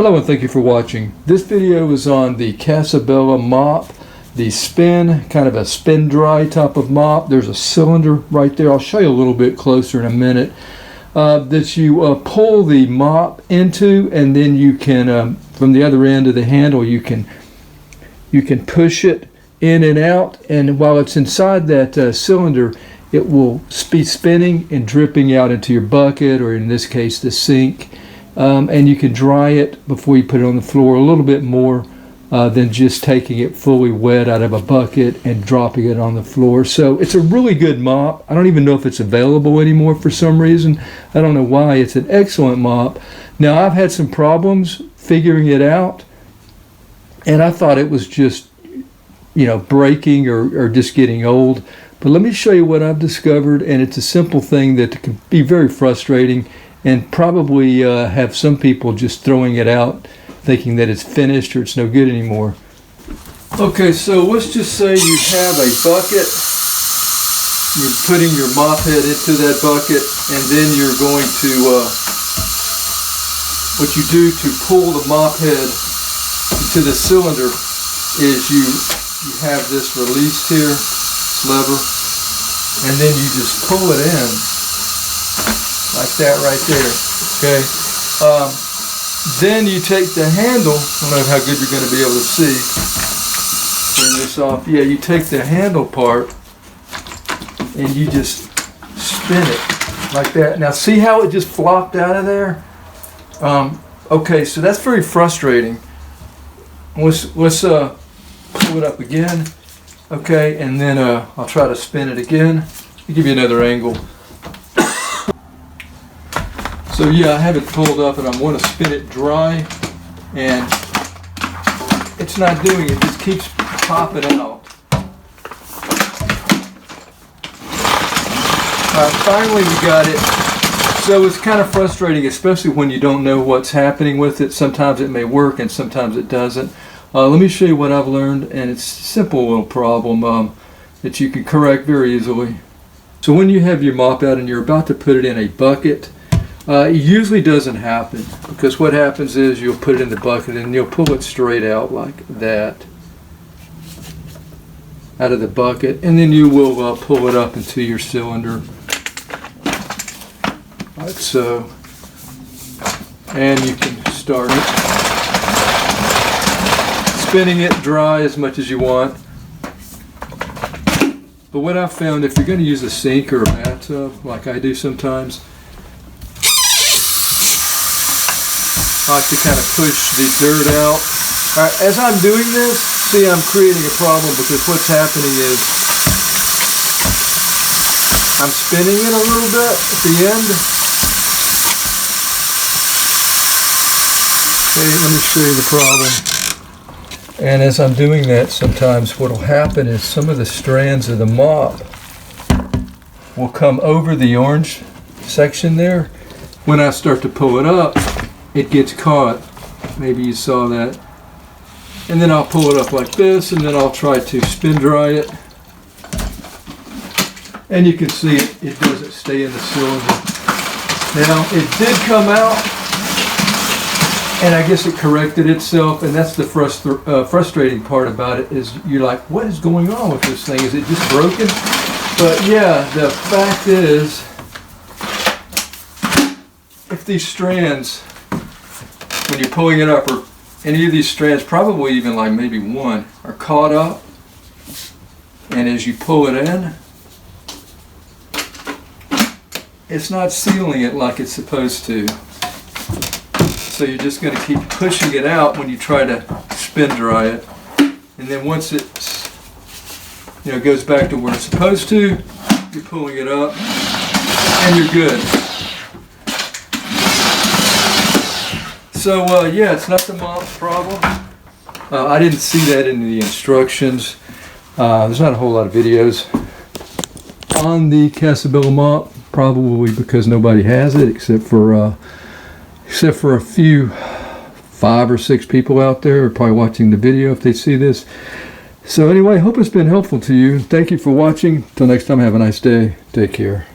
Hello and thank you for watching. This video is on the Casabella mop, the spin, kind of a spin dry type of mop. There's a cylinder right there. I'll show you a little bit closer in a minute. That you pull the mop into, and then you can, from the other end of the handle, you can push it in and out, and while it's inside that cylinder, it will be spinning and dripping out into your bucket, or in this case the sink. And you can dry it before you put it on the floor a little bit more than just taking it fully wet out of a bucket and dropping it on the floor. So it's a really good mop. I don't even know if it's available anymore for some reason. I don't know why. It's an excellent mop. Now, I've had some problems figuring it out, and I thought it was just, you know, breaking or just getting old. But let me show you what I've discovered, and it's a simple thing that can be very frustrating and probably have some people just throwing it out thinking that it's finished or it's no good anymore. Okay, so let's just say you have a bucket. You're putting your mop head into that bucket, and then you're going to, what you do to pull the mop head into the cylinder is you have this release here, this lever, and then you just pull it in like that right there, okay? Then you take the handle, I don't know how good you're going to be able to see, turn this off. Yeah, you take the handle part and you just spin it like that. Now see how it just flopped out of there? Okay, so that's very frustrating. Let's pull it up again, okay, and then I'll try to spin it again. I'll give you another angle. So yeah, I have it pulled up and I want to spin it dry, and it's not doing it. It just keeps popping out. Finally we got it. So it's kind of frustrating, especially when you don't know what's happening with it. Sometimes it may work and sometimes it doesn't. Let me show you what I've learned, and it's a simple little problem that you can correct very easily. So when you have your mop out and you're about to put it in a bucket, it usually doesn't happen, because what happens is you'll put it in the bucket and you'll pull it straight out like that, out of the bucket, and then you will pull it up into your cylinder, like so, and you can start it, spinning it dry as much as you want. But what I've found, if you're going to use a sink or a bathtub, like I do sometimes, I like to kind of push the dirt out. As I'm doing this, see, I'm creating a problem, because what's happening is I'm spinning it a little bit at the end. Okay, let me show you the problem. And as I'm doing that, sometimes what will happen is some of the strands of the mop will come over the orange section there. When I start to pull it up, it gets caught. Maybe you saw that. And then I'll pull it up like this, and then I'll try to spin dry it. And you can see it doesn't stay in the cylinder. Now, it did come out, and I guess it corrected itself, and that's the frustrating part about it, is you're like, what is going on with this thing? Is it just broken? But yeah, the fact is, if these strands, when you're pulling it up, or any of these strands, probably even like maybe one, are caught up, and as you pull it in, it's not sealing it like it's supposed to. So you're just going to keep pushing it out when you try to spin dry it, and then once it, you know, goes back to where it's supposed to, you're pulling it up and you're good. So yeah, it's not the mop's problem. I didn't see that in the instructions. There's not a whole lot of videos on the Casabella mop, probably because nobody has it except for a few, 5 or 6 people out there are probably watching the video if they see this. So anyway, hope it's been helpful to you. Thank you for watching. Till next time, have a nice day. Take care.